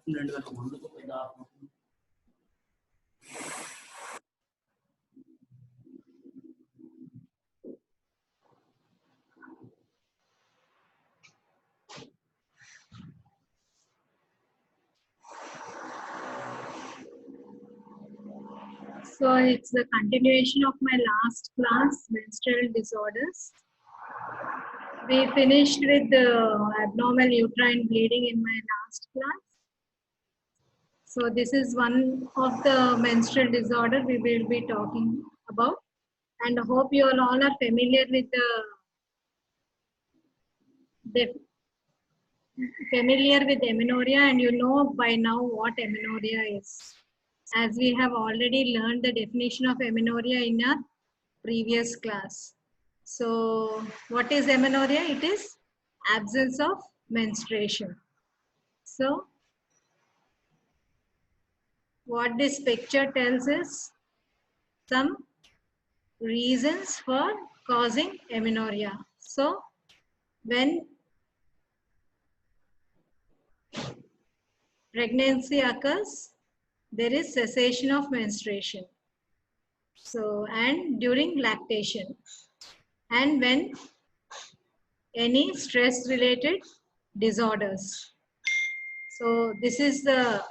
So it's the continuation of my last class, menstrual disorders. We finished with the abnormal uterine bleeding in my last class. So this is one of the menstrual disorder we will be talking about. And I hope you all are familiar with amenorrhea, and you know by now what amenorrhea is, as we have already learned the definition of amenorrhea in our previous class. So what is amenorrhea? It is absence of menstruation. So what this picture tells us, some reasons for causing amenorrhea. So when pregnancy occurs, there is cessation of menstruation. So, and during lactation, and when any stress related disorders. So this is the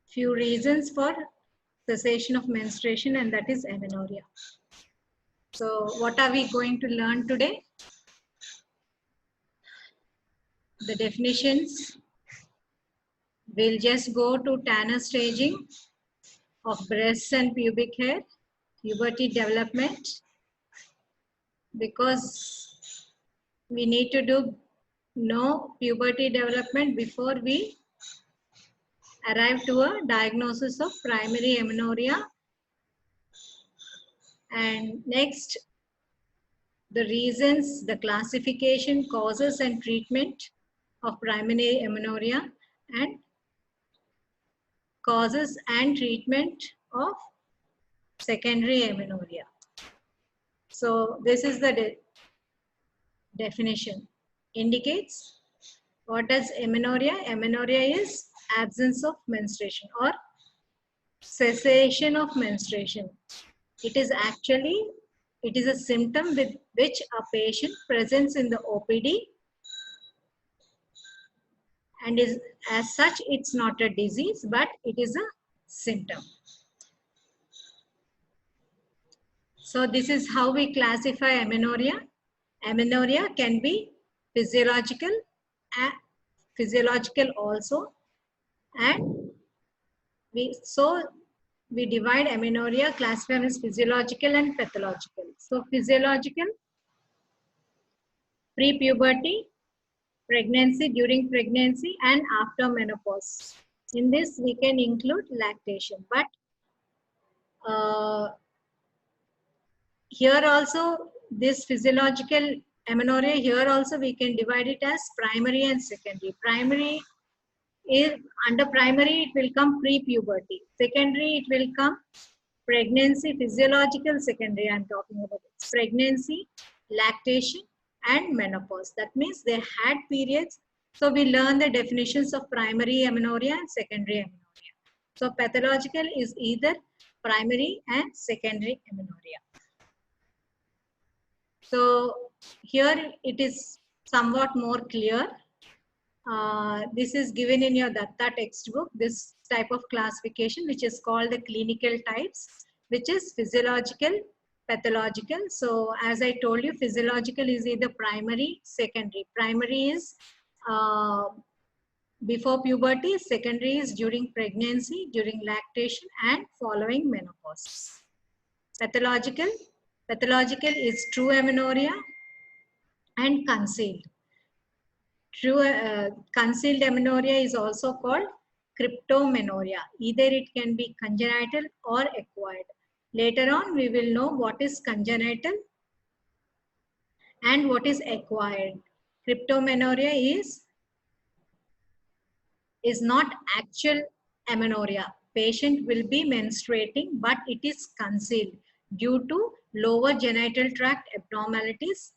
few reasons for cessation of menstruation, and that is amenorrhea. So what are we going to learn today? The definitions. We'll just go to Tanner staging of breasts and pubic hair, puberty development, because we need to know puberty development before we arrive to a diagnosis of primary amenorrhea. And next, the reasons, the classification, causes and treatment of primary amenorrhea, and causes and treatment of secondary amenorrhea. So this is the definition. Indicates what does amenorrhea? Amenorrhea is absence of menstruation or cessation of menstruation. It is a symptom with which a patient presents in the OPD, and is as such it's not a disease but it is a symptom. So this is how we classify amenorrhea. Amenorrhea can be physiological also, and we divide amenorrhea classified as physiological and pathological. So physiological, pre-puberty, pregnancy, during pregnancy, and after menopause. In this we can include lactation, but here also this physiological amenorrhea, here also we can divide it as primary and secondary. Primary is, under primary it will come pre-puberty. Secondary it will come pregnancy, physiological secondary I'm talking about. It's pregnancy, lactation and menopause. That means they had periods. So we learn the definitions of primary amenorrhea and secondary amenorrhea. So pathological is either primary and secondary amenorrhea. So here it is somewhat more clear. This is given in your Datta textbook, this type of classification, which is called the clinical types, which is physiological, pathological. So as I told you, physiological is either primary, secondary. Primary is before puberty, secondary is during pregnancy, during lactation and following menopause. Pathological is true amenorrhea and concealed. Concealed amenorrhea is also called cryptomenorrhea. Either it can be congenital or acquired. Later on, we will know what is congenital and what is acquired. Cryptomenorrhea is not actual amenorrhea. Patient will be menstruating, but it is concealed due to lower genital tract abnormalities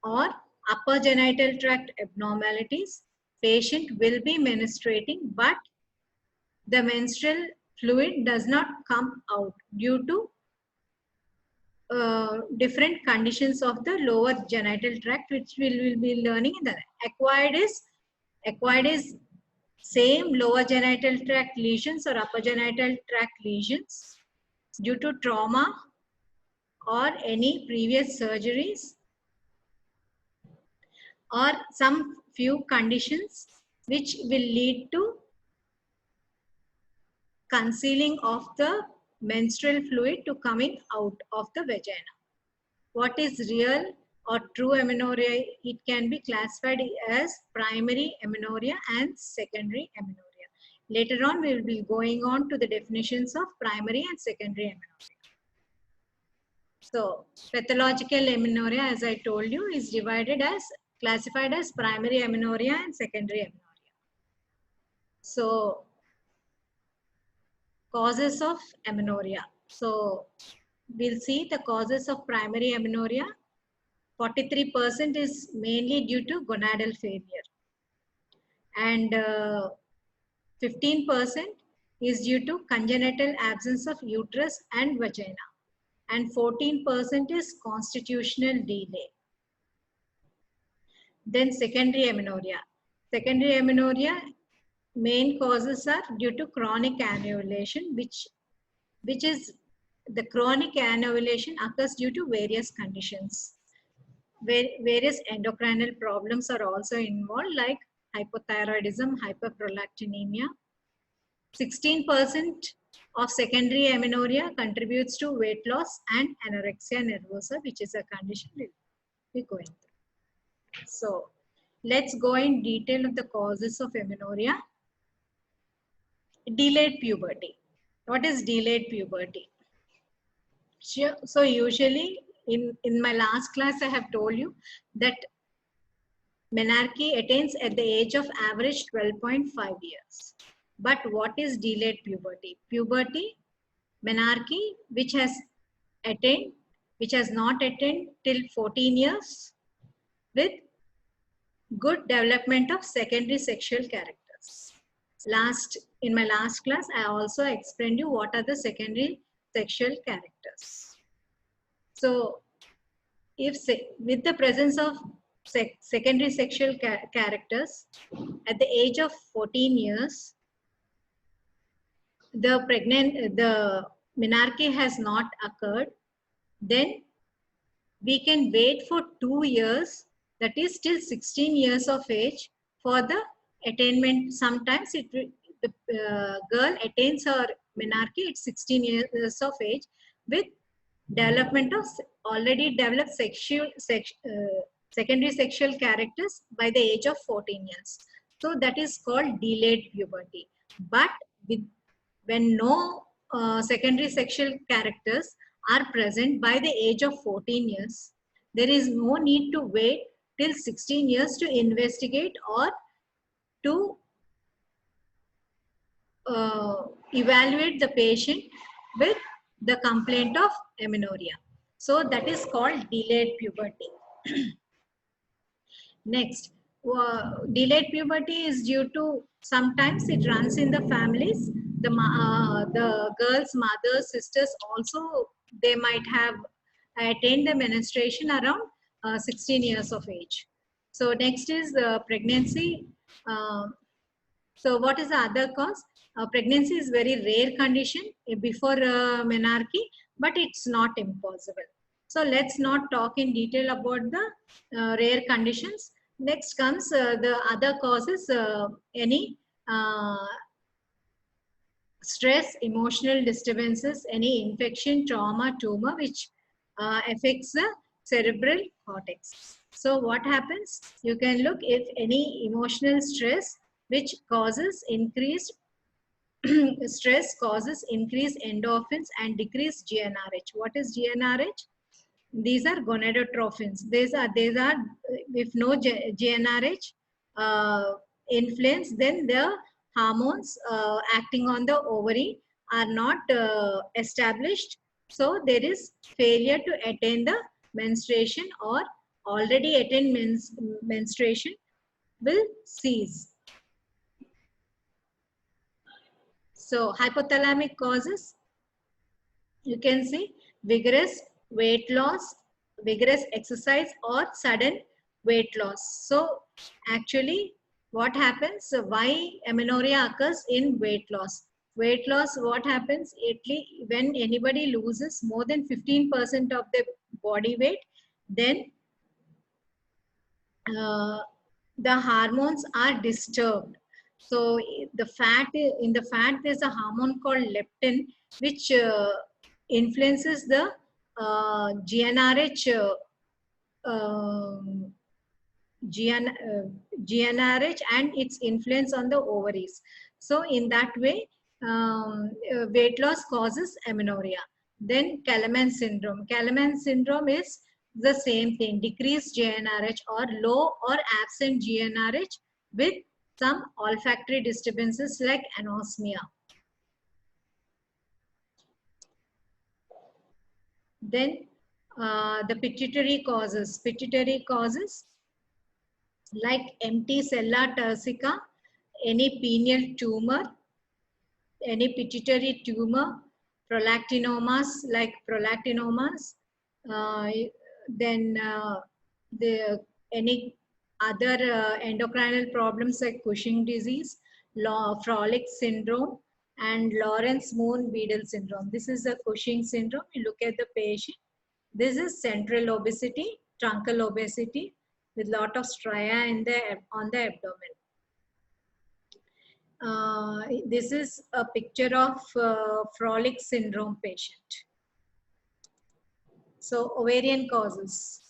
or upper genital tract abnormalities patient will be menstruating, but the menstrual fluid does not come out due to different conditions of the lower genital tract, which we will be learning in the acquired is same lower genital tract lesions or upper genital tract lesions due to trauma or any previous surgeries or some few conditions which will lead to concealing of the menstrual fluid to coming out of the vagina. What is real or true amenorrhea? It can be classified as primary amenorrhea and secondary amenorrhea. Later on, we will be going on to the definitions of primary and secondary amenorrhea. So, pathological amenorrhea, as I told you, is classified as primary amenorrhea and secondary amenorrhea. So, causes of amenorrhea. So, we'll see the causes of primary amenorrhea. 43% is mainly due to gonadal failure, and 15% is due to congenital absence of uterus and vagina, and 14% is constitutional delay. Then secondary amenorrhea. Secondary amenorrhea main causes are due to chronic anovulation, which is the chronic anovulation occurs due to various conditions. Various endocrinal problems are also involved, like hypothyroidism, hyperprolactinemia. 16% of secondary amenorrhea contributes to weight loss and anorexia nervosa, which is a condition we'll be going through. So, let's go in detail of the causes of amenorrhea. Delayed puberty. What is delayed puberty? So usually in my last class, I have told you that menarche attains at the age of average 12.5 years. But what is delayed puberty? Puberty, menarche, which has not attained till 14 years with good development of secondary sexual characters. In my last class, I also explained you what are the secondary sexual characters. So, with the presence of secondary sexual characters at the age of 14 years, the menarche has not occurred, then we can wait for 2 years, that is till 16 years of age, for the attainment. Sometimes the girl attains her menarche at 16 years of age with development of already developed secondary sexual characters by the age of 14 years. So that is called delayed puberty. But when no secondary sexual characters are present by the age of 14 years, there is no need to wait till 16 years to investigate or to evaluate the patient with the complaint of amenorrhea. So that is called delayed puberty. Next, delayed puberty is due to, sometimes it runs in the families. The girl's mothers, sisters also, they might have attained the menstruation around 16 years of age. So next is pregnancy. So what is the other cause? Pregnancy is very rare condition before menarche, but it's not impossible. So let's not talk in detail about the rare conditions. Next comes the other causes, any stress, emotional disturbances, any infection, trauma, tumor, which affects the cerebral cortex. So what happens? You can look if any emotional stress which causes increased stress causes increased endorphins and decreased GnRH. What is GnRH? These are gonadotrophins. These are if no GnRH influence, then the hormones acting on the ovary are not established. So there is failure to attain the menstruation, or already attained menstruation will cease. So hypothalamic causes, you can see vigorous weight loss, vigorous exercise, or sudden weight loss. So actually what happens, why amenorrhea occurs in weight loss? Weight loss, what happens when anybody loses more than 15% of their body weight, then uh, the hormones are disturbed. So in the fat there's a hormone called leptin, which influences the GnRH um, GN, GnRH and its influence on the ovaries. So in that way, weight loss causes amenorrhea. Then Kalaman syndrome. Kalaman syndrome is the same thing, decreased GnRH or low or absent GnRH with some olfactory disturbances like anosmia. Then the pituitary causes. Pituitary causes like empty sella turcica, any pineal tumor, any pituitary tumor, prolactinomas like prolactinomas, uh, then any other endocrinal problems like Cushing disease, Frolic syndrome, and Lawrence-Moon-Beadle syndrome. This is a Cushing syndrome. You look at the patient. This is central obesity, truncal obesity with lot of stria on the abdomen. This is a picture of Frolic syndrome patient. So ovarian causes.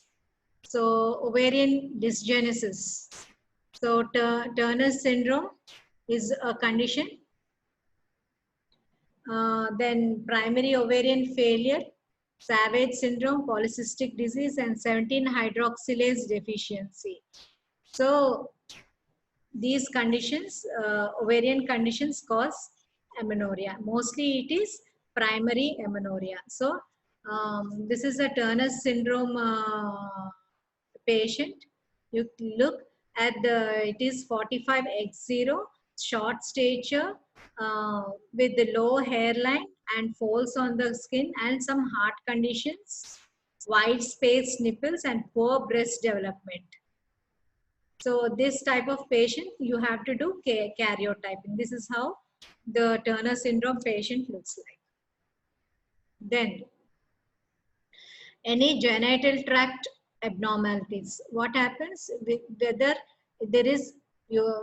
So ovarian dysgenesis. So Turner syndrome is a condition. Then primary ovarian failure, Savage syndrome, polycystic disease, and 17-hydroxylase deficiency. So these conditions, ovarian conditions, cause amenorrhea. Mostly it is primary amenorrhea. So this is a Turner syndrome patient. You look at it is 45x0, short stature, with the low hairline and folds on the skin and some heart conditions, wide space nipples, and poor breast development. So this type of patient, you have to do karyotyping. This is how the Turner syndrome patient looks like. Then, any genital tract abnormalities. What happens with whether there is,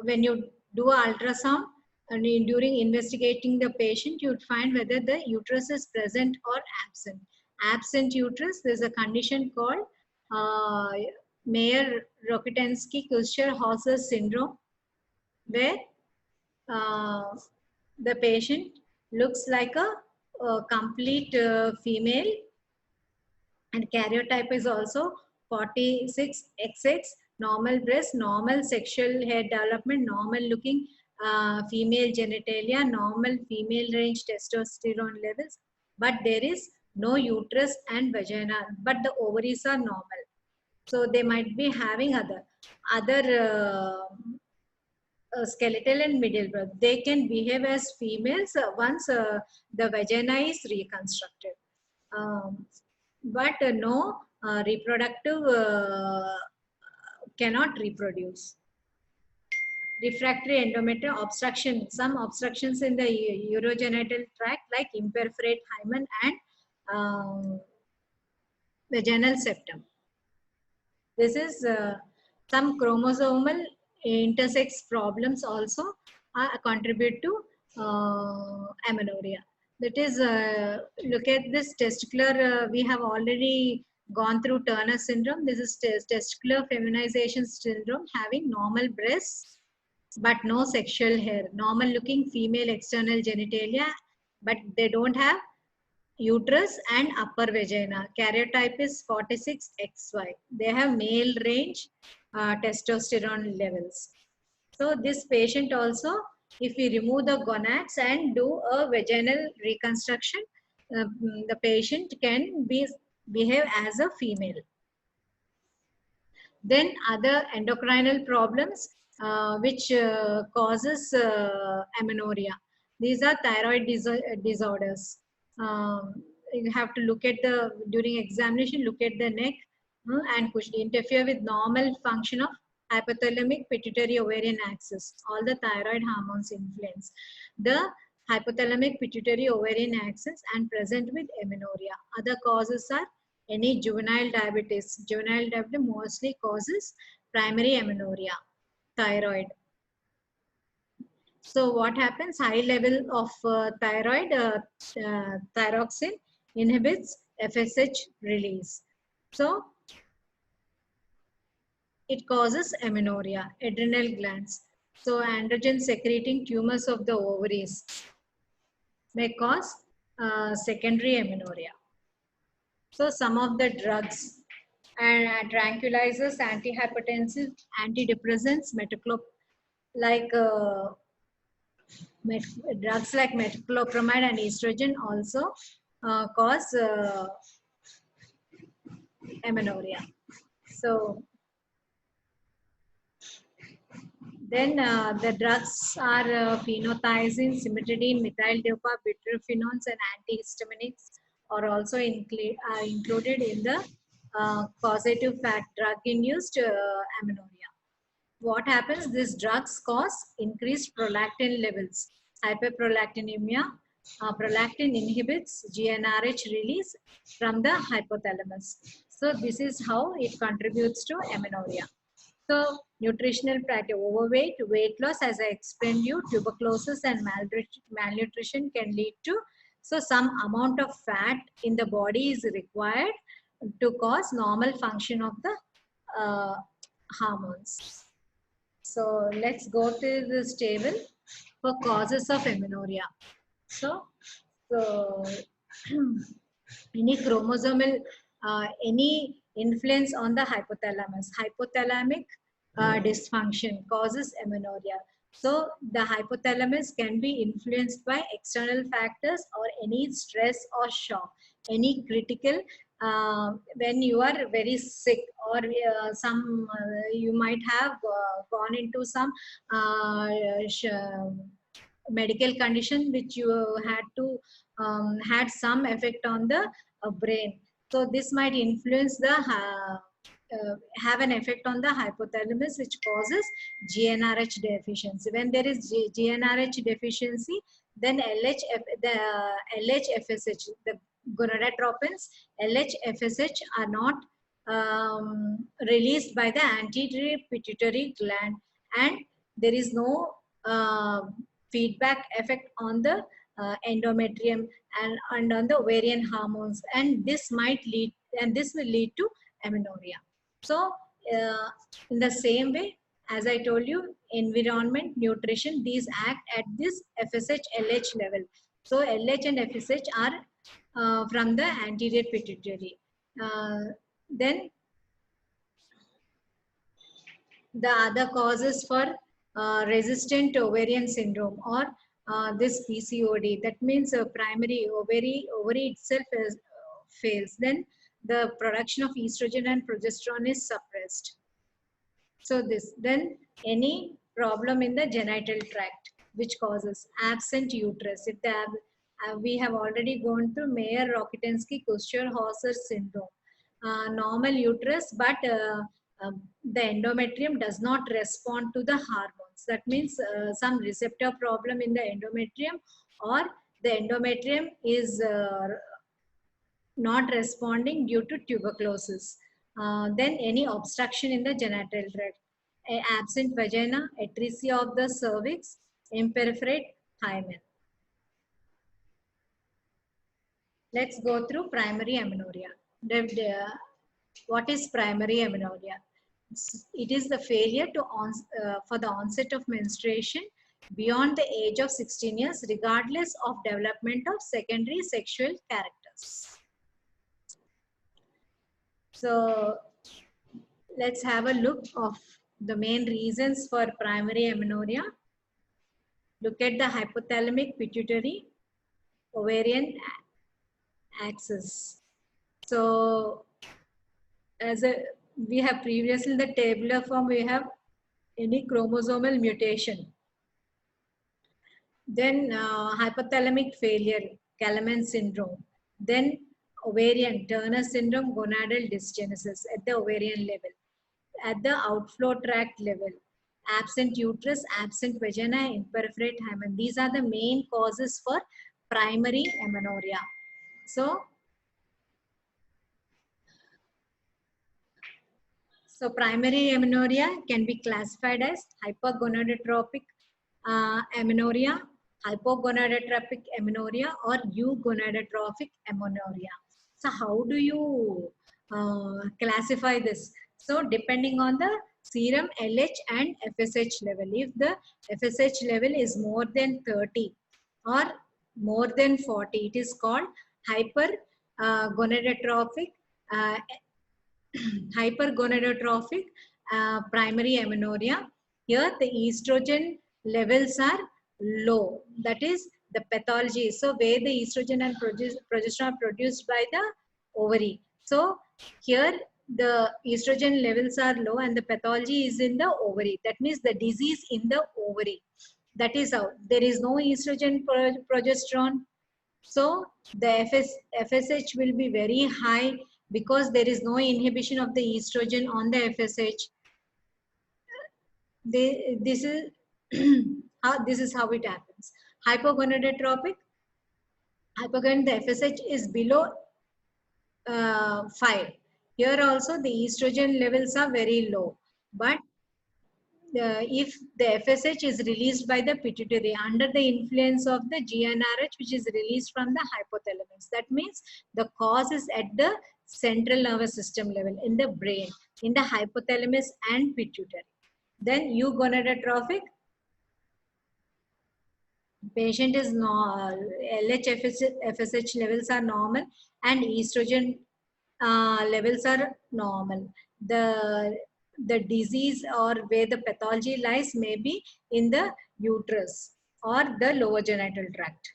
when you do an ultrasound and during investigating the patient, you would find whether the uterus is present or absent. Absent uterus, there's a condition called Mayer-Rokitansky-Kutscher-Hauser syndrome, where the patient looks like a complete female, and karyotype is also 46XX, normal breast, normal sexual hair development, normal looking female genitalia, normal female range testosterone levels, but there is no uterus and vagina, but the ovaries are normal. So they might be having other skeletal and middle birth. They can behave as females once the vagina is reconstructed. But no reproductive cannot reproduce. Refractory endometrial obstruction, some obstructions in the urogenital tract like imperforate hymen and vaginal septum. This is some chromosomal intersex problems also contribute to amenorrhea. That is, look at this testicular, we have already gone through Turner syndrome. This is testicular feminization syndrome, having normal breasts but no sexual hair, normal looking female external genitalia, but they don't have uterus and upper vagina. Karyotype is 46XY. They have male range testosterone levels. So this patient also, if we remove the gonads and do a vaginal reconstruction, the patient can behave as a female. Then other endocrinal problems which causes amenorrhea. These are thyroid disorders. You have to look at during examination, look at the neck and push, interfere with normal function of hypothalamic pituitary ovarian axis. All the thyroid hormones influence the hypothalamic pituitary ovarian axis and present with amenorrhea. Other causes are any juvenile diabetes. Juvenile diabetes mostly causes primary amenorrhea, thyroid. So what happens? High level of thyroxine inhibits FSH release. So it causes amenorrhea, adrenal glands. So androgen secreting tumors of the ovaries may cause secondary amenorrhea. So some of the drugs and tranquilizers, antihypertensive, antidepressants, like drugs like metoclopramide and estrogen also cause amenorrhea. So then the drugs are phenothiazine, cimetidine, methyl-dopa, butyrophenones, and antihistaminics are also included in the causative drug-induced amenorrhea. What happens? These drugs cause increased prolactin levels, hyperprolactinemia. Prolactin inhibits GnRH release from the hypothalamus. So this is how it contributes to amenorrhea. So nutritional practice, overweight, weight loss, as I explained you, tuberculosis and malnutrition can lead to, so some amount of fat in the body is required to cause normal function of the hormones. So let's go to this table for causes of amenorrhea. So any chromosomal, any influence on the hypothalamus. Hypothalamic dysfunction causes amenorrhea. So the hypothalamus can be influenced by external factors or any stress or shock, any critical, when you are very sick or you might have gone into some medical condition which you had to had some effect on the brain. So this might influence the have an effect on the hypothalamus, which causes GnRH deficiency. When there is GnRH deficiency, then the LH-FSH, the gonadotropins, LH-FSH are not released by the anterior pituitary gland, and there is no feedback effect on the endometrium and on the ovarian hormones, and this will lead to amenorrhea. So in the same way, as I told you, environment, nutrition, these act at this FSH LH level. So LH and FSH are from the anterior pituitary. Then the other causes for resistant ovarian syndrome or this PCOD, that means primary ovary itself fails, then the production of estrogen and progesterone is suppressed. So then any problem in the genital tract which causes absent uterus. If we have already gone through Mayer-Rokitansky-Kuster-Hauser syndrome. Normal uterus, but the endometrium does not respond to the hormones. That means some receptor problem in the endometrium, or the endometrium is not responding due to tuberculosis. Then any obstruction in the genital tract, absent vagina, atresia of the cervix, imperforate hymen. Let's go through primary amenorrhea. What is primary amenorrhea? It is the failure for the onset of menstruation beyond the age of 16 years, regardless of development of secondary sexual characters. So let's have a look of the main reasons for primary amenorrhea. Look at the hypothalamic pituitary ovarian axis. So we have previously in the tabular form, we have any chromosomal mutation. Then hypothalamic failure, Kalaman syndrome. Then ovarian, Turner syndrome, gonadal dysgenesis at the ovarian level. At the outflow tract level, absent uterus, absent vagina, imperforate hymen. These are the main causes for primary amenorrhea. So primary amenorrhea can be classified as hypergonadotropic amenorrhea, hypogonadotropic amenorrhea, or eugonadotrophic amenorrhea. So how do you classify this? So depending on the serum LH and FSH level. If the FSH level is more than 30 or more than 40, it is called hypergonadotrophic uh, hypergonadotrophic primary amenorrhea. Here the estrogen levels are low. That is the pathology. So where the estrogen and progesterone are produced by the ovary. So here the estrogen levels are low and the pathology is in the ovary. That means the disease in the ovary. That is how there is no estrogen progesterone. So the FSH will be very high because there is no inhibition of the estrogen on the FSH. This is how it happens. Hypogonadotropic, the FSH is below 5. Here also the estrogen levels are very low, but if the FSH is released by the pituitary under the influence of the GnRH, which is released from the hypothalamus. That means the cause is at the central nervous system level in the brain, in the hypothalamus and pituitary. Then eugonadotrophic, patient is LH FSH levels are normal and estrogen levels are normal. The disease or where the pathology lies may be in the uterus or the lower genital tract.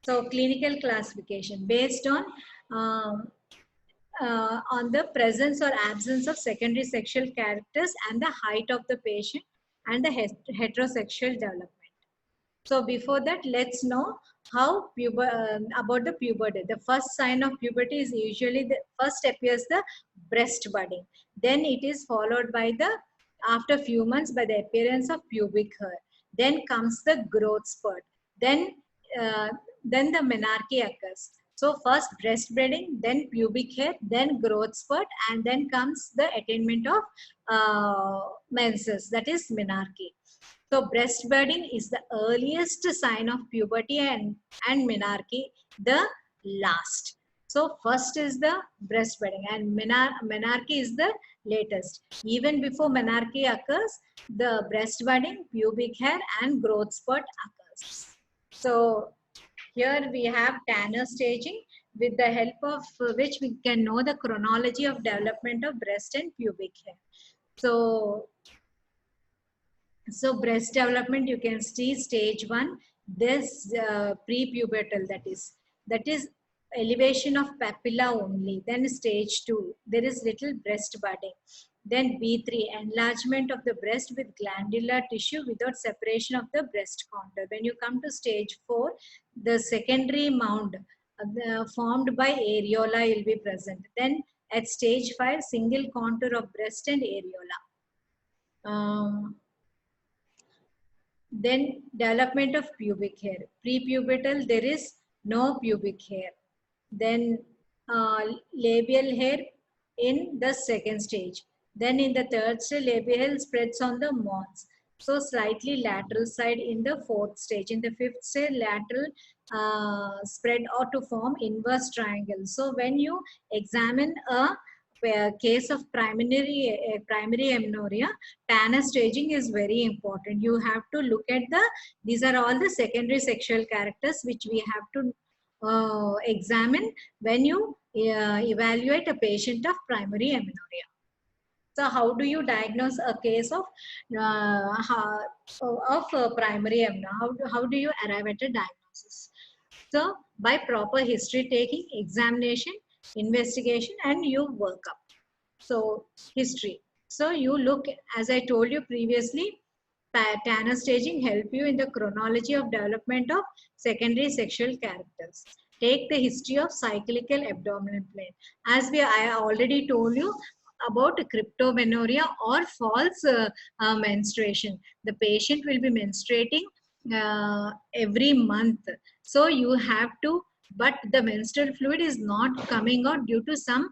So clinical classification based on the presence or absence of secondary sexual characters and the height of the patient and the heterosexual development. So before that, let's know how about the puberty. The first sign of puberty is usually the first appears the breast budding. Then it is followed by the after few months by the appearance of pubic hair. Then comes the growth spurt. Then the menarche occurs. So first breastfeeding, then pubic hair, then growth spurt, and then comes the attainment of menses, that is menarche. So breastfeeding is the earliest sign of puberty and menarche the last. So first is the breastfeeding and menarche is the latest. Even before menarche occurs, the breastfeeding, pubic hair and growth spurt occurs. So here we have Tanner staging, with the help of which we can know the chronology of development of breast and pubic hair. So breast development, you can see stage 1, this prepubertal, that is elevation of papilla only. Then stage 2, there is little breast budding. Then B3, enlargement of the breast with glandular tissue without separation of the breast contour. When you come to stage 4, the secondary mound formed by areola will be present. Then at stage 5, single contour of breast and areola. Then development of pubic hair. Prepubertal, there is no pubic hair. Then labial hair in the second stage. Then in the third stage, labial hair spreads on the mons. So slightly lateral side in the fourth stage. In the fifth stage, lateral spread or to form inverse triangle. So when you examine a case of primary amenorrhea, Tanner staging is very important. You have to look at these are all the secondary sexual characters which we have to examine when you evaluate a patient of primary amenorrhea. So how do you diagnose a case of primary amenorrhea? How do you arrive at a diagnosis? So by proper history taking, examination, investigation, and you work up. So history. So you look, as I told you previously, Tanner staging help you in the chronology of development of secondary sexual characters. Take the history of cyclical abdominal plane. As I already told you about cryptomenorrhea or false menstruation. The patient will be menstruating every month. So you have to, but the menstrual fluid is not coming out due to some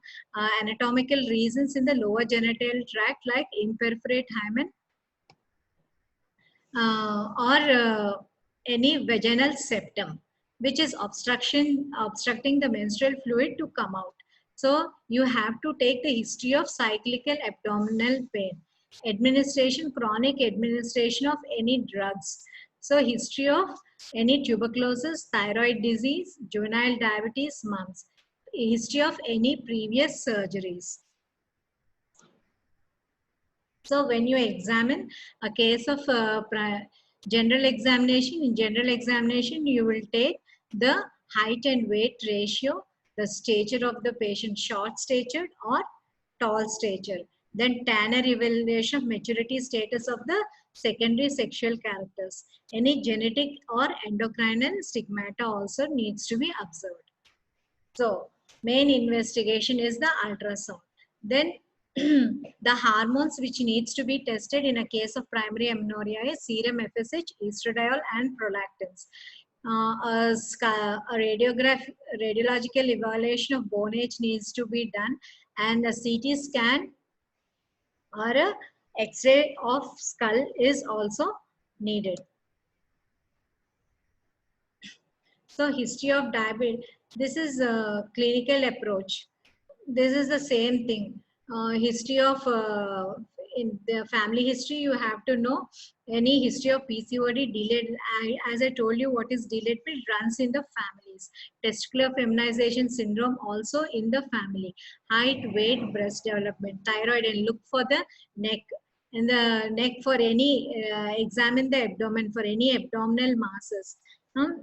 anatomical reasons in the lower genital tract like imperforate hymen or any vaginal septum, which is obstructing the menstrual fluid to come out. So you have to take the history of cyclical abdominal pain, administration, chronic administration of any drugs. So history of any tuberculosis, thyroid disease, juvenile diabetes, mumps, history of any previous surgeries. So when you examine a case of general examination, in general examination, you will take the height and weight ratio, the stature of the patient, short statured or tall stature. Then Tanner evaluation of maturity status of the secondary sexual characters. Any genetic or endocrinal stigmata also needs to be observed. So main investigation is the ultrasound. Then the hormones which needs to be tested in a case of primary amenorrhea is serum FSH, estradiol and prolactins. A radiological evaluation of bone age needs to be done, and a CT scan or a X-ray of skull is also needed. So history of diabetes, this is a clinical approach. This is the same thing. History of in the family history, you have to know any history of PCOD delayed. As I told you, what is delayed period runs in the families. Testicular feminization syndrome also in the family. Height, weight, breast development, thyroid, and look for the neck. In the neck for any examine the abdomen for any abdominal masses.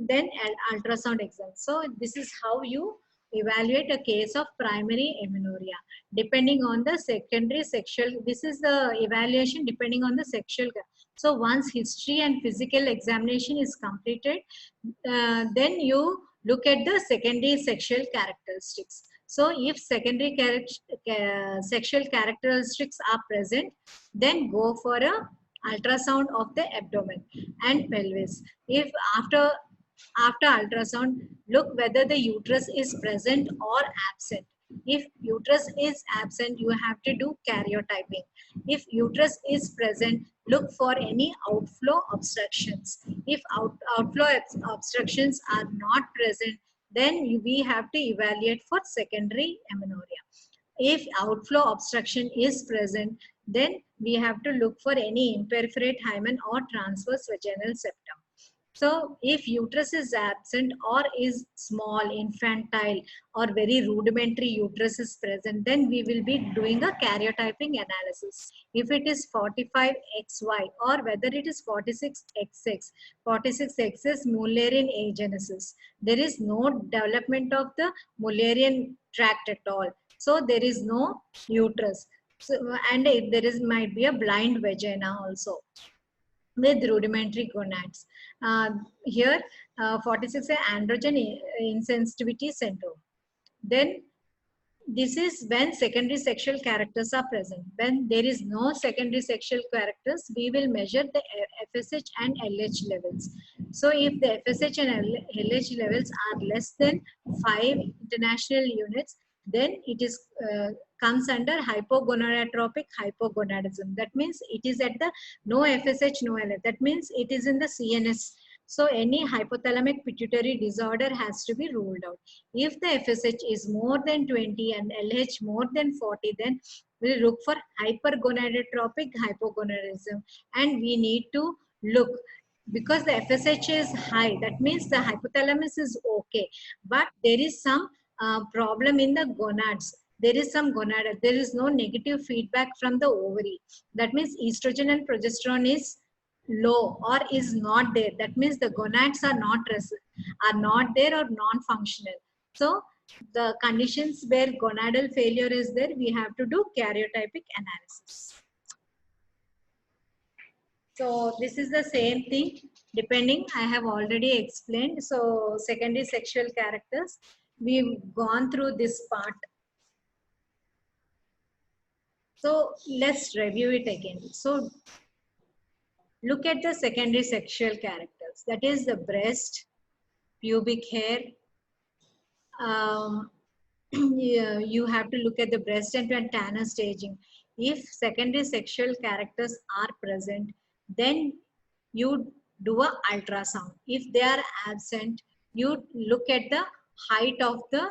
Then ultrasound exam. So this is how you evaluate a case of primary amenorrhea depending on the secondary sexual. This is the evaluation depending on the sexual. So once history and physical examination is completed, then you look at the secondary sexual characteristics. So if secondary sexual characteristics are present, then go for a ultrasound of the abdomen and pelvis. If after ultrasound, look whether the uterus is present or absent. If uterus is absent, you have to do karyotyping. If uterus is present, look for any outflow obstructions. If outflow obstructions are not present, then we have to evaluate for secondary amenorrhea. If outflow obstruction is present, then we have to look for any imperforate hymen or transverse vaginal septum. So if uterus is absent or is small, infantile or very rudimentary uterus is present, then we will be doing a karyotyping analysis. If it is 45XY or whether it is 46XX, 46X is Mullerian agenesis. There is no development of the Mullerian tract at all. So there is no uterus. So, and there is might be a blind vagina also with rudimentary gonads. Here, 46 is androgen insensitivity syndrome. Then this is when secondary sexual characters are present. When there is no secondary sexual characters, we will measure the FSH and LH levels. So if the FSH and LH levels are less than 5 international units, then it is comes under hypogonadotropic hypogonadism. That means it is at the no FSH, no LH. That means it is in the CNS. So any hypothalamic pituitary disorder has to be ruled out. If the FSH is more than 20 and LH more than 40, then we'll look for hypergonadotropic hypogonadism. And we need to look, because the FSH is high, that means the hypothalamus is okay. But there is some problem in the gonads. There is some gonad, there is no negative feedback from the ovary. That means estrogen and progesterone is low or is not there. That means the gonads are not there or non-functional. So the conditions where gonadal failure is there, we have to do karyotypic analysis. So this is the same thing depending, I have already explained. So secondary sexual characters, we've gone through this part. So let's review it again. So look at the secondary sexual characters. That is the breast, pubic hair. Yeah, you have to look at the breast and antenna staging. If secondary sexual characters are present, then you do a ultrasound. If they are absent, you look at the height of the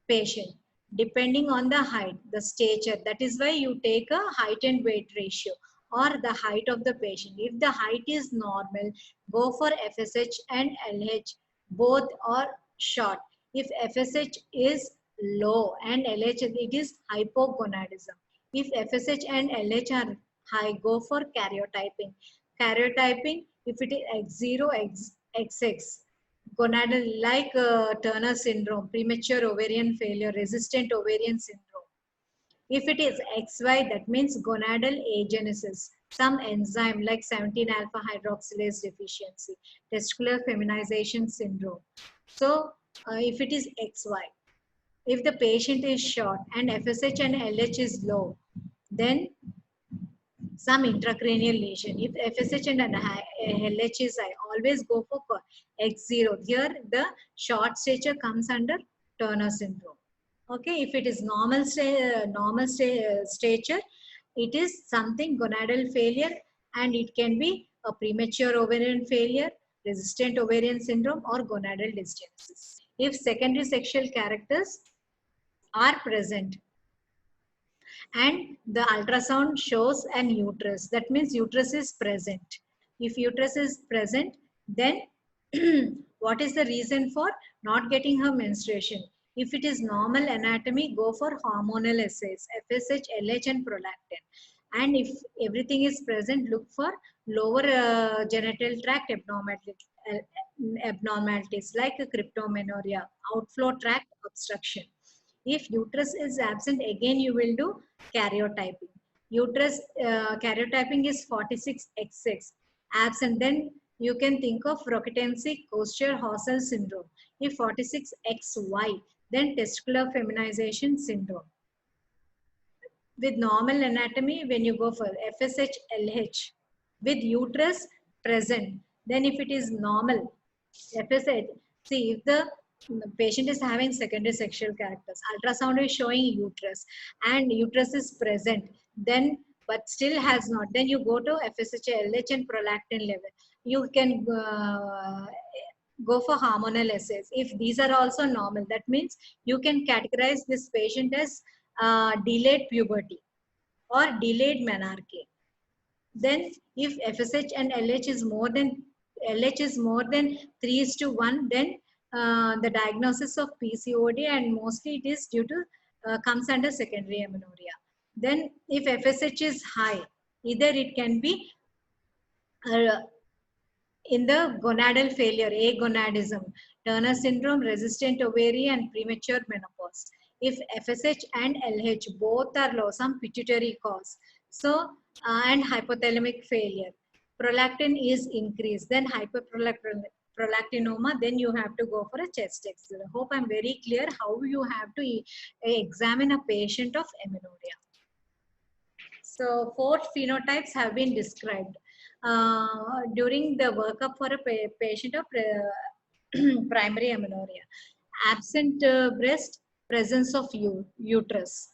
patient. Depending on the height, the stature, that is why you take a height and weight ratio or the height of the patient. If the height is normal, go for FSH and LH, both are short. If FSH is low and LH, it is hypogonadism. If FSH and LH are high, go for karyotyping. Karyotyping, if it is X0, XX, gonadal, like Turner syndrome, premature ovarian failure, resistant ovarian syndrome. If it is XY, that means gonadal agenesis, some enzyme like 17 alpha hydroxylase deficiency, testicular feminization syndrome. So if it is XY, if the patient is short and FSH and LH is low, then some intracranial lesion. If FSH and LH is high, always go for X0. Here the short stature comes under Turner syndrome. Okay, if it is stature, it is something gonadal failure, and it can be a premature ovarian failure, resistant ovarian syndrome, or gonadal dysgenesis. If secondary sexual characters are present, and the ultrasound shows an uterus, that means uterus is present. If uterus is present, then what is the reason for not getting her menstruation? If it is normal anatomy, go for hormonal assays, FSH, LH and prolactin. And if everything is present, look for lower genital tract abnormalities like cryptomenorrhea, outflow tract obstruction. If uterus is absent, again you will do karyotyping. Uterus karyotyping is 46XX. Absent, then you can think of Rokitansky Koster-Horsel syndrome. If 46XY, then testicular feminization syndrome. With normal anatomy, when you go for FSH, LH, with uterus present, then if it is normal, FSH, see if the patient is having secondary sexual characters, ultrasound is showing uterus and uterus is present, then but still has not, then you go to FSH, LH and prolactin level. You can go for hormonal assays. If these are also normal, that means you can categorize this patient as delayed puberty or delayed menarche. Then if FSH and LH is more than 3:1, then the diagnosis of PCOD, and mostly it is due to comes under secondary amenorrhea. Then if FSH is high, either it can be uh, in the gonadal failure, agonadism, Turner syndrome, resistant ovarian and premature menopause. If FSH and LH both are low, some pituitary cause. So, and hypothalamic failure. Prolactin is increased, then hyperprolactinoma, then you have to go for a chest X-ray. I hope I'm very clear how you have to examine a patient of amenorrhea. So 4 phenotypes have been described during the workup for a patient of primary amenorrhea. Absent breast, presence of uterus.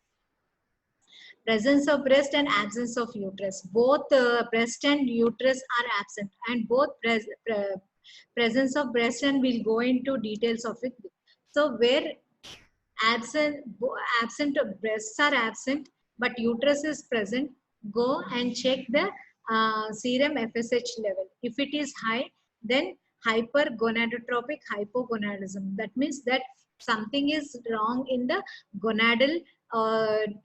Presence of breast and absence of uterus. Both breast and uterus are absent, and both presence of breast, and we'll go into details of it. So where absent breasts are absent but uterus is present, go and check the serum FSH level. If it is high, then hypergonadotropic hypogonadism. That means that something is wrong in the gonadal,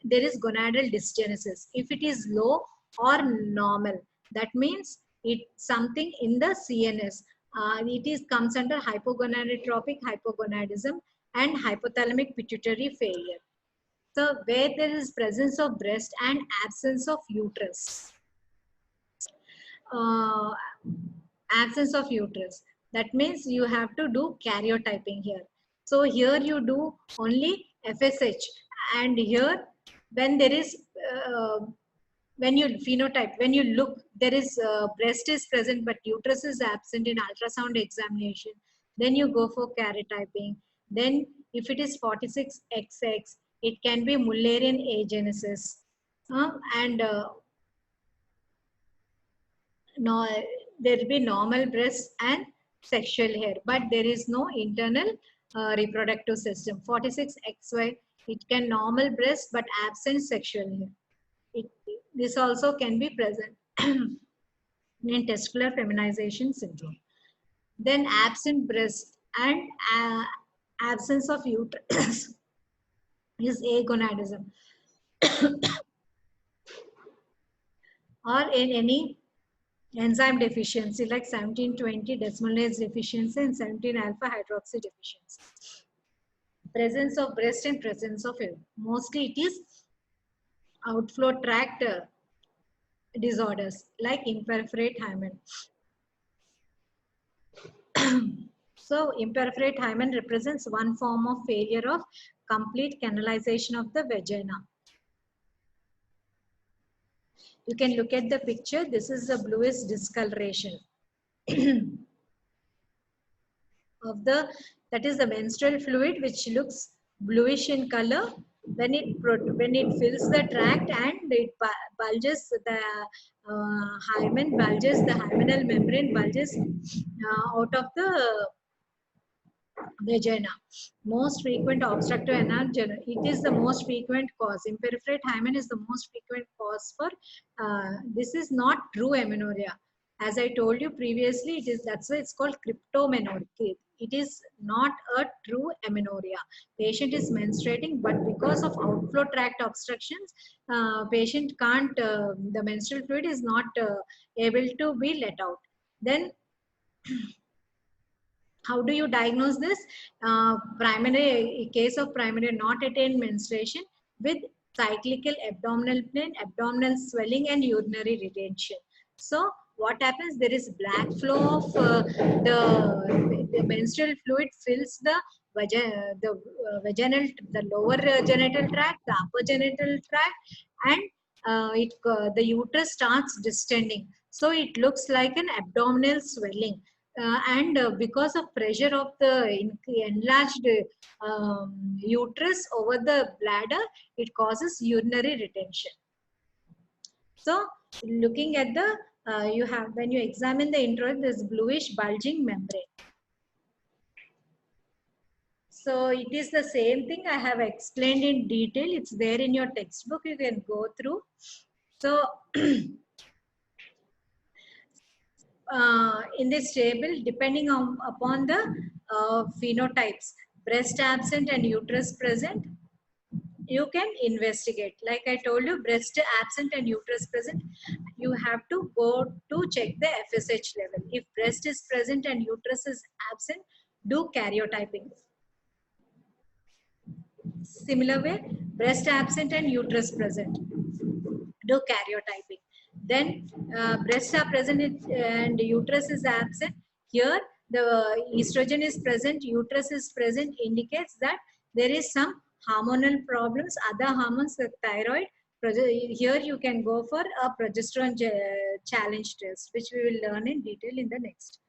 there is gonadal dysgenesis. If it is low or normal, that means it's something in the CNS. It comes under hypogonadotropic hypogonadism and hypothalamic pituitary failure. So where there is presence of breast and absence of uterus. absence of uterus. That means you have to do karyotyping here. So here you do only FSH, and here when there is when you phenotype, when you look, there is breast is present but uterus is absent in ultrasound examination, then you go for karyotyping. Then if it is 46XX, it can be Mullerian agenesis. And no, there will be normal breast and sexual hair, but there is no internal reproductive system. 46XY, it can normal breast but absent sexual hair. This also can be present in testicular feminization syndrome. Then absent breast and absence of uterus is agonadism. Or in any enzyme deficiency like 1720 desmolase deficiency and 17 alpha hydroxy deficiency. Presence of breast and presence of hair. Mostly it is outflow tract disorders like imperforate hymen. So imperforate hymen represents one form of failure of complete canalization of the vagina. You can look at the picture. This is the bluish discoloration of the, that is the menstrual fluid, which looks bluish in color when it fills the tract and it bulges, the hymen bulges, the hymenal membrane bulges out of the vagina. Most frequent obstructive anal, it is the most frequent cause. Imperforate hymen is the most frequent cause for this is not true amenorrhea. As I told you previously, it is, that's why it's called cryptomenorrhea. It is not a true amenorrhea. Patient is menstruating, but because of outflow tract obstructions, patient can't, the menstrual fluid is not able to be let out. Then how do you diagnose this? Primary case of primary not attained menstruation with cyclical abdominal pain, abdominal swelling, and urinary retention. So what happens? There is black flow of the menstrual fluid fills the vaginal, the lower genital tract, the upper genital tract, and the uterus starts distending. So it looks like an abdominal swelling. And because of pressure of the enlarged uterus over the bladder, it causes urinary retention. So looking at the, you have, when you examine the introit, this bluish bulging membrane. So it is the same thing I have explained in detail. It's there in your textbook. You can go through. So in this table, depending upon the phenotypes, breast absent and uterus present, you can investigate. Like I told you, breast absent and uterus present, you have to go to check the FSH level. If breast is present and uterus is absent, do karyotyping. Similar way, breast absent and uterus present, do karyotyping. Then breasts are present and uterus is absent. Here the estrogen is present, uterus is present, indicates that there is some hormonal problems, other hormones like thyroid. Here you can go for a progesterone challenge test, which we will learn in detail in the next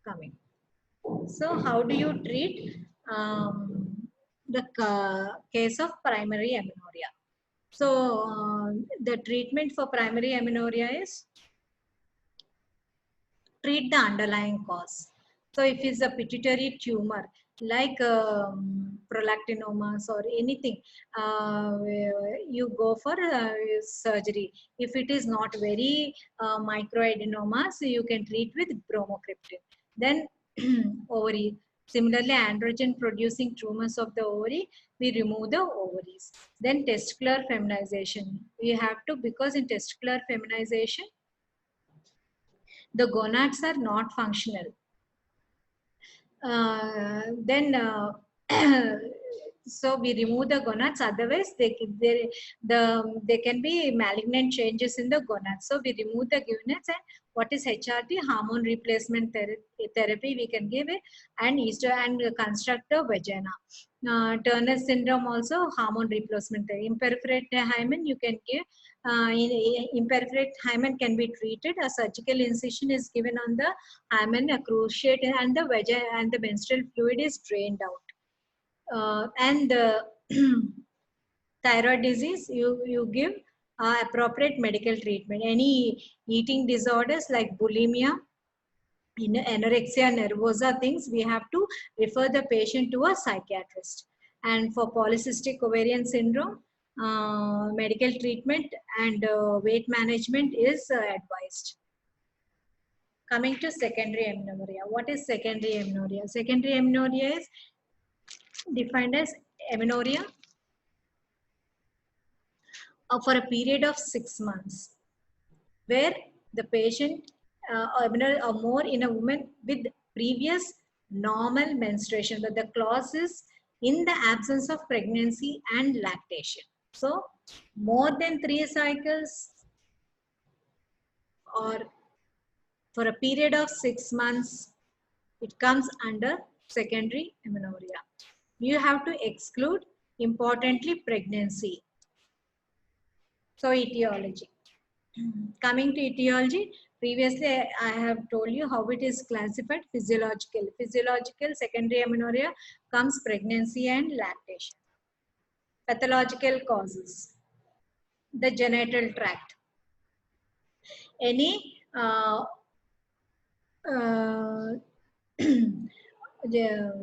coming. So how do you treat the case of primary amenorrhea? So the treatment for primary amenorrhea is treat the underlying cause. So if it's a pituitary tumor like prolactinomas or anything, you go for surgery. If it is not very microadenoma, so you can treat with bromocriptine. Then ovary. Similarly, androgen producing tumors of the ovary, we remove the ovaries. Then testicular feminization. We have to, because in testicular feminization, the gonads are not functional. Then So we remove the gonads, otherwise there can be malignant changes in the gonads. So we remove the gonads, and what is HRT? Hormone replacement therapy we can give it, and and construct the vagina. Turner syndrome also hormone replacement therapy. Imperforate hymen you can give. Imperforate hymen can be treated. A surgical incision is given on the hymen, a cruciate, and the vagina and the menstrual fluid is drained out. And thyroid disease, you give appropriate medical treatment. Any eating disorders like bulimia, anorexia nervosa things, we have to refer the patient to a psychiatrist. And for polycystic ovarian syndrome, medical treatment and weight management is advised. Coming to secondary amenorrhea. What is secondary amenorrhea? Secondary amenorrhea is defined as amenorrhea for a period of 6 months, where the patient or more in a woman with previous normal menstruation, but the clause is in the absence of pregnancy and lactation. So more than 3 cycles or for a period of 6 months, it comes under secondary amenorrhea. You have to exclude, importantly, pregnancy. So etiology. Coming to etiology, previously I have told you how it is classified. Physiological. Physiological secondary amenorrhea comes pregnancy and lactation. Pathological causes. The genital tract. Any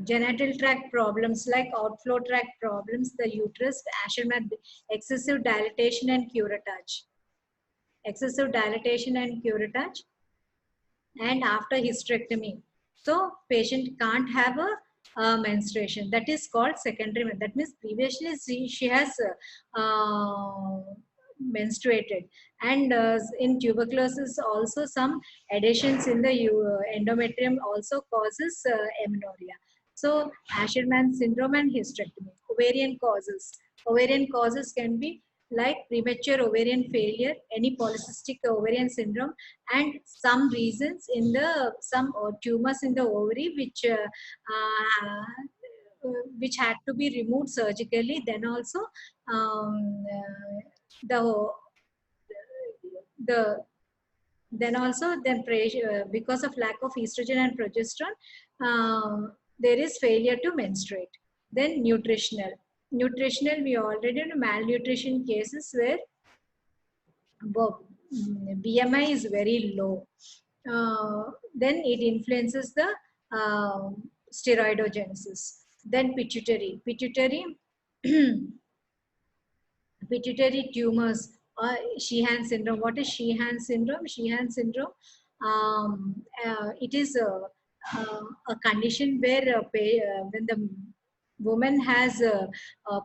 genital tract problems like outflow tract problems, the uterus, Asherman, excessive dilatation and curettage. Excessive dilatation and curettage, and after hysterectomy. So patient can't have a menstruation. That is called secondary. That means previously she has menstruated. And in tuberculosis also some adhesions in the endometrium also causes amenorrhea. So Asherman syndrome and hysterectomy. Ovarian causes. Ovarian causes can be like premature ovarian failure, any polycystic ovarian syndrome, and some reasons in the some tumors in the ovary which had to be removed surgically. Then also the the then pressure, because of lack of estrogen and progesterone, there is failure to menstruate. Then nutritional, we already know malnutrition cases where BMI is very low. Then it influences the steroidogenesis. Then pituitary pituitary tumors, Sheehan syndrome. What is Sheehan syndrome? Sheehan syndrome, it is a condition where when the woman has a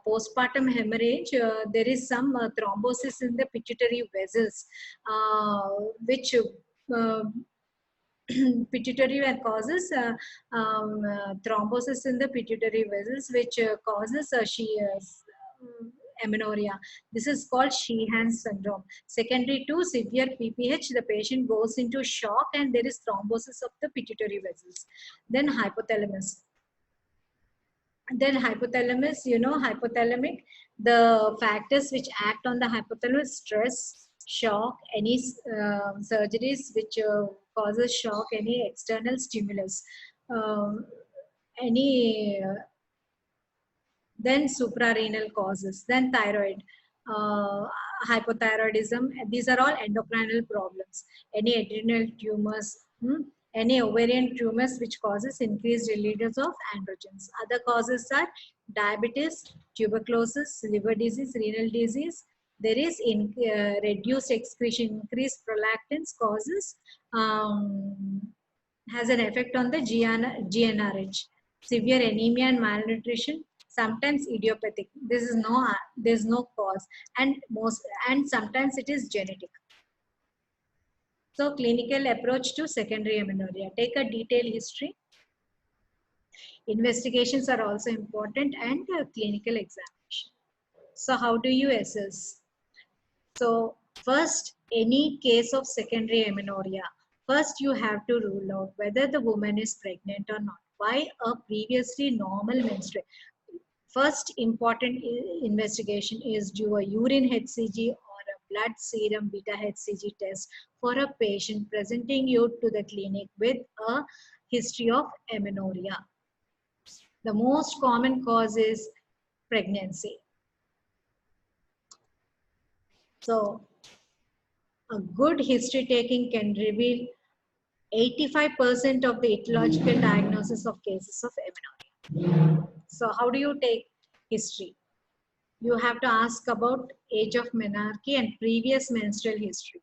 postpartum hemorrhage, there is some thrombosis in the pituitary vessels, which pituitary causes thrombosis in the pituitary vessels, which causes amenorrhea. This is called Sheehan syndrome. Secondary to severe PPH, the patient goes into shock and there is thrombosis of the pituitary vessels. Then hypothalamus. Then hypothalamus, you know, hypothalamic, the factors which act on the hypothalamus: stress, shock, any surgeries which causes shock, any external stimulus, any then suprarenal causes, then thyroid, hypothyroidism. These are all endocrinal problems. Any adrenal tumors, any ovarian tumors which causes increased release of androgens. Other causes are diabetes, tuberculosis, liver disease, renal disease. There is reduced excretion, increased prolactins causes, has an effect on the GnRH. Severe anemia and malnutrition, sometimes idiopathic. There's no cause, and sometimes it is genetic. So clinical approach to secondary amenorrhea. Take a detailed history. Investigations are also important, and clinical examination. So how do you assess? So first, any case of secondary amenorrhea, first you have to rule out whether the woman is pregnant or not. Why? A previously normal menstruation. First important investigation is do a urine HCG or a blood serum beta HCG test for a patient presenting you to the clinic with a history of amenorrhea. The most common cause is pregnancy. So a good history taking can reveal 85% of the etiological diagnosis of cases of amenorrhea. So how do you take history? You have to ask about age of menarche and previous menstrual history,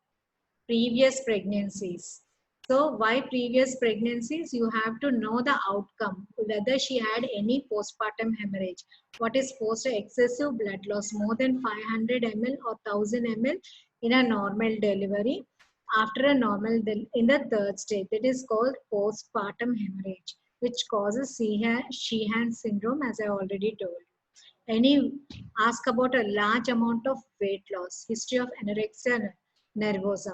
previous pregnancies. So why previous pregnancies? You have to know the outcome, whether she had any postpartum hemorrhage. What is post excessive blood loss, more than 500 ml or 1000 ml in a normal delivery. After a normal, in the third stage, that is called postpartum hemorrhage, which causes Sheehan syndrome, as I already told you. Any ask about a large amount of weight loss, history of anorexia nervosa,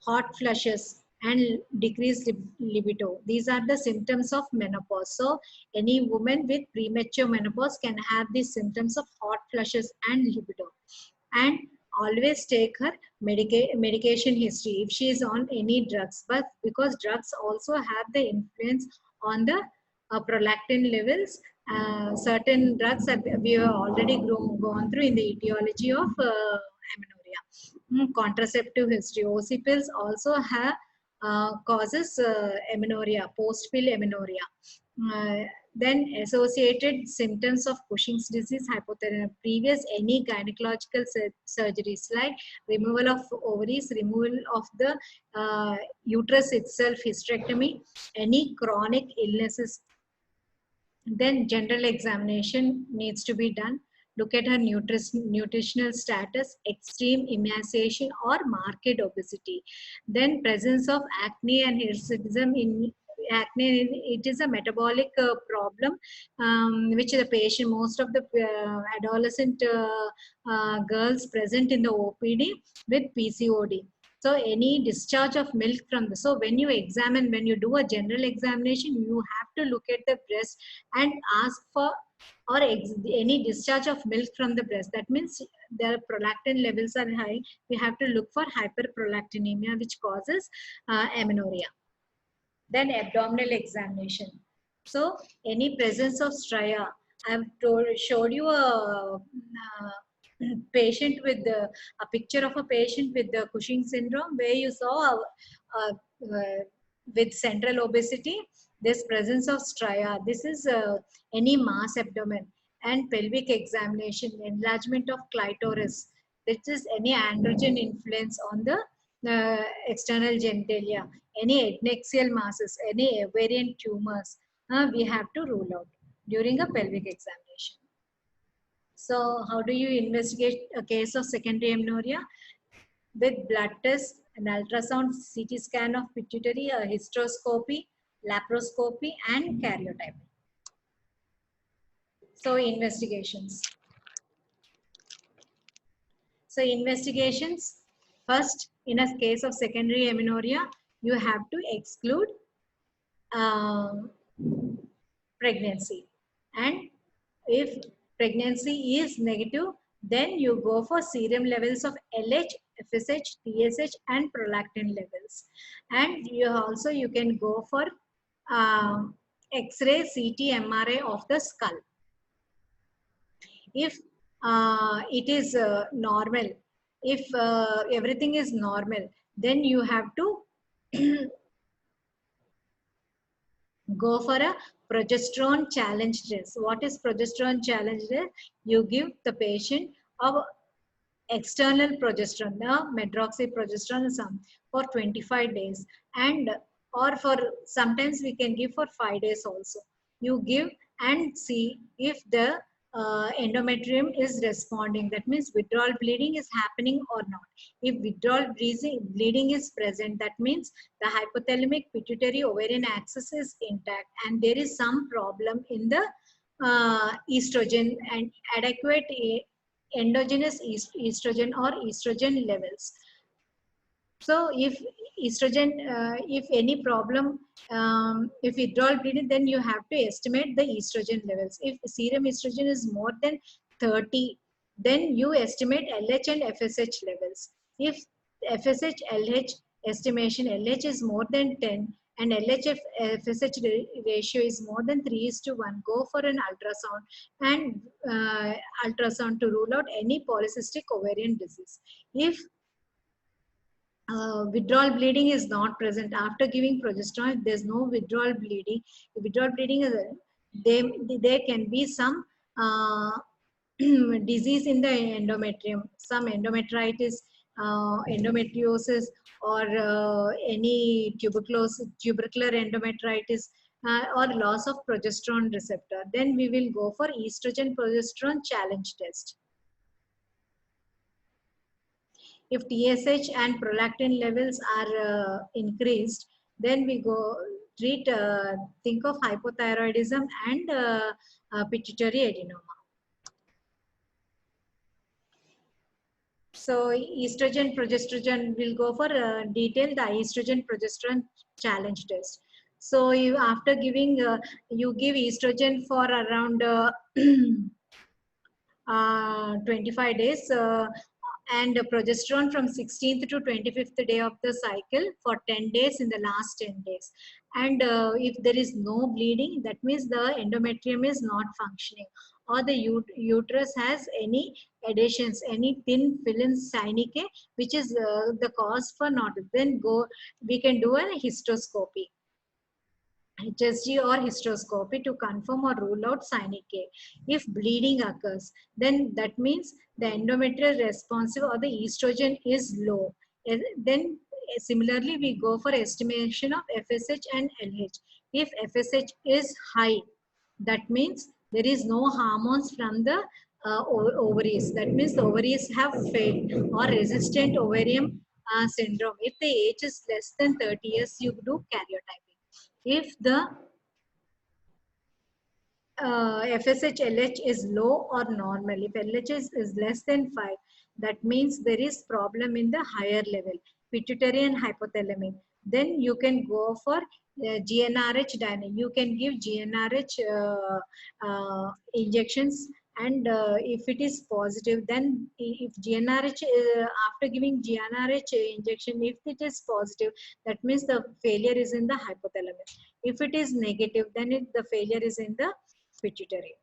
hot flushes, and decreased libido. These are the symptoms of menopause. So any woman with premature menopause can have these symptoms of hot flushes and libido. And always take her medication history if she is on any drugs, but because drugs also have the influence on the prolactin levels. Certain drugs that we have already gone through in the etiology of amenorrhea. Contraceptive history, OC pills also have causes amenorrhea, post pill amenorrhea. Then associated symptoms of Cushing's disease, hypothermia, previous any gynecological surgeries like removal of ovaries, removal of the uterus itself, hysterectomy, any chronic illnesses. Then general examination needs to be done. Look at her nutritional status, extreme emaciation or marked obesity. Then presence of acne and hirsutism. In acne, it is a metabolic problem which the patient, most of the adolescent girls present in the OPD with PCOD. So any discharge of milk from the, so when you examine, when you do a general examination, you have to look at the breast and ask for or any discharge of milk from the breast. That means their prolactin levels are high. We have to look for hyperprolactinemia, which causes amenorrhea. Then abdominal examination. So any presence of stria. I've showed you a patient with a picture of a patient with the Cushing syndrome, where you saw with central obesity, this presence of stria. This is any mass abdomen. And pelvic examination, enlargement of clitoris. This is any androgen influence on the external genitalia, any adnexial masses, any ovarian tumors, we have to rule out during a pelvic examination. So how do you investigate a case of secondary amenorrhea? With blood test, an ultrasound, CT scan of pituitary, a hysteroscopy, laparoscopy, and karyotyping. So investigations. So investigations, first, in a case of secondary amenorrhea, you have to exclude pregnancy. And if pregnancy is negative, then you go for serum levels of LH, FSH, TSH, and prolactin levels. And you can go for X-ray, CT, MRI of the skull. If it is normal, if everything is normal, then you have to go for a progesterone challenge test. What is progesterone challenge test? You give the patient a external progesterone, medroxyprogesterone, for 25 days, and or for sometimes we can give for 5 days also. You give and see if the endometrium is responding. That means withdrawal bleeding is happening or not. If withdrawal bleeding is present, that means the hypothalamic pituitary ovarian axis is intact and there is some problem in the estrogen and adequate endogenous estrogen or estrogen levels. So if estrogen, if any problem, if withdrawal bleeding, then you have to estimate the estrogen levels. If serum estrogen is more than 30, then you estimate LH and FSH levels. If FSH LH estimation, LH is more than 10 and LHF FSH ratio is more than 3:1, go for an ultrasound and ultrasound to rule out any polycystic ovarian disease. If withdrawal bleeding is not present after giving progesterone, there's no withdrawal bleeding. Withdrawal bleeding is there can be some disease in the endometrium, some endometritis, endometriosis, or any tubercular endometritis, or loss of progesterone receptor. Then we will go for estrogen progesterone challenge test. If TSH and prolactin levels are increased, then we go treat, think of hypothyroidism and pituitary adenoma. So estrogen progesterone will go for detail the estrogen progesterone challenge test. So you, after giving, you give estrogen for around 25 days, and progesterone from 16th to 25th day of the cycle for 10 days in the last 10 days. And if there is no bleeding, that means the endometrium is not functioning, or the uterus has any adhesions, any thin film synechiae, which is the cause for not, then we can do a histoscopy. HSG or hysteroscopy to confirm or rule out synechiae. If bleeding occurs, then that means the endometrial responsive or the estrogen is low. Then similarly, we go for estimation of FSH and LH. If FSH is high, that means there is no hormones from the ovaries. That means the ovaries have failed, or resistant ovarian syndrome. If the age is less than 30 years, you do karyotyping. If the FSH LH is low or normal, if LH is less than 5, that means there is problem in the higher level, pituitary and hypothalamic. Then you can go for GnRH dynamic. You can give GnRH injections, and if it is positive, then if GnRH, after giving GnRH injection, if it is positive, that means the failure is in the hypothalamus. If it is negative, then the failure is in the pituitary.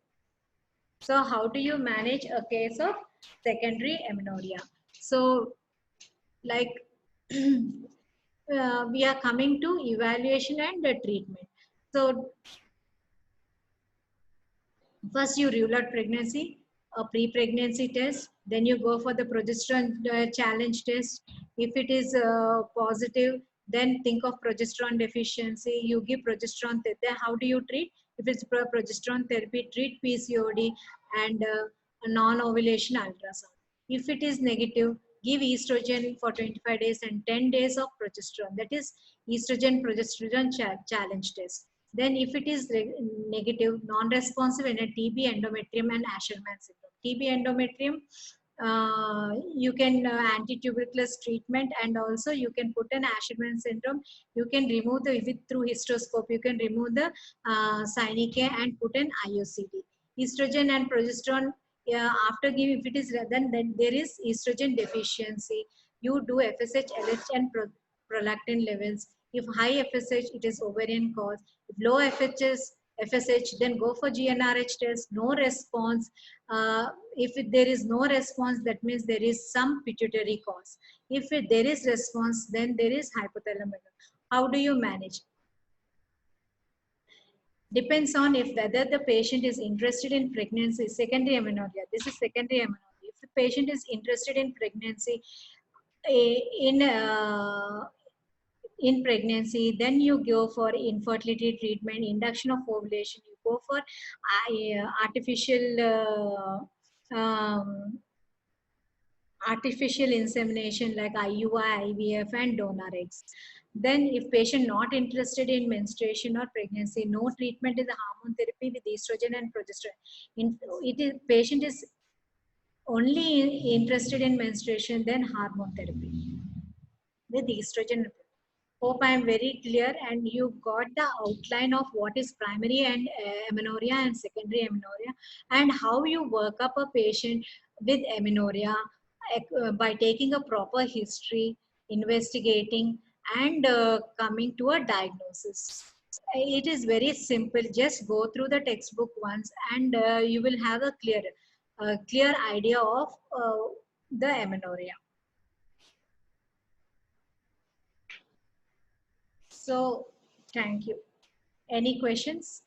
So how do you manage a case of secondary amenorrhea? So like we are coming to evaluation and treatment. So first you rule out pregnancy, a pre-pregnancy test, then you go for the progesterone challenge test. If it is positive, then think of progesterone deficiency. You give progesterone therapy. Then how do you treat? If it's progesterone therapy, treat PCOD and a non-ovulation ultrasound. If it is negative, give estrogen for 25 days and 10 days of progesterone. That is estrogen progesterone challenge test. Then if it is negative, non-responsive in a TB endometrium and Asherman syndrome. TB endometrium, you can anti-tuberculous treatment, and also you can put an Asherman syndrome. You can remove the, through hysteroscope, you can remove the synechiae and put an IUCD. Estrogen and progesterone, after giving, if it is then there is estrogen deficiency. You do FSH, LH and prolactin levels. If high FSH, it is ovarian cause. If low FSH, then go for GnRH test. No response. If there is no response, that means there is some pituitary cause. If there is response, then there is hypothalamic. How do you manage? Depends on if whether the patient is interested in pregnancy, secondary amenorrhea. This is secondary amenorrhea. If the patient is interested in pregnancy, in pregnancy, then you go for infertility treatment, induction of ovulation. You go for artificial insemination like IUI, IVF, and donor eggs. Then, if patient not interested in menstruation or pregnancy, no treatment is the hormone therapy with estrogen and progesterone. It is patient is only interested in menstruation, then hormone therapy with estrogen. Hope I am very clear and you got the outline of what is primary and amenorrhea and secondary amenorrhea and how you work up a patient with amenorrhea by taking a proper history, investigating and coming to a diagnosis. It is very simple. Just go through the textbook once and you will have a clear idea of the amenorrhea. So, thank you. Any questions?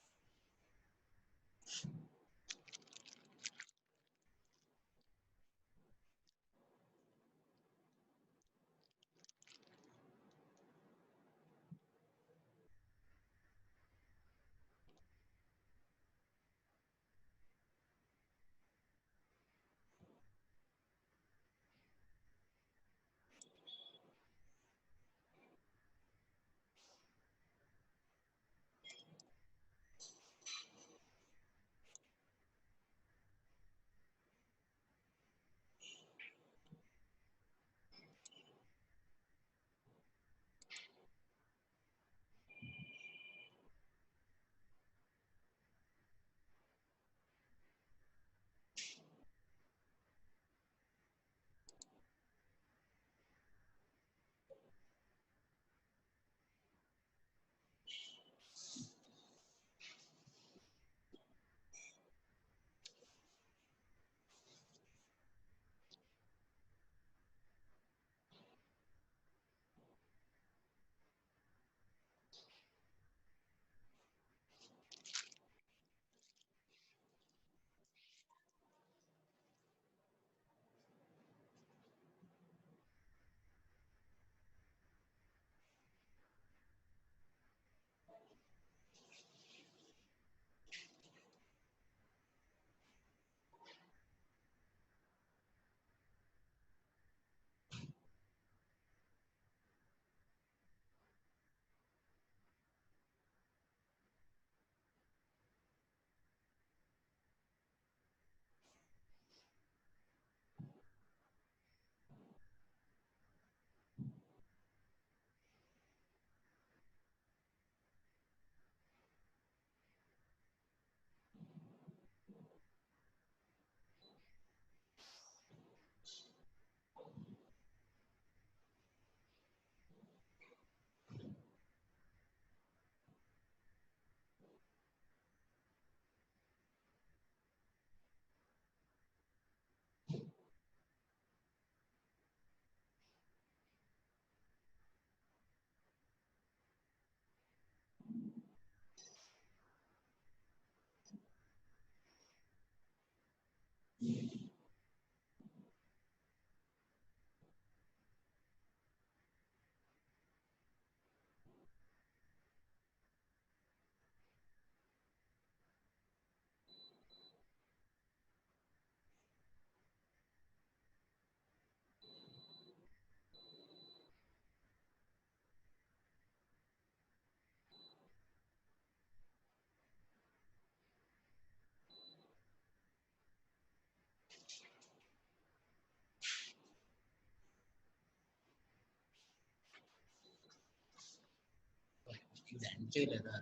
ఇది end చేయలేదా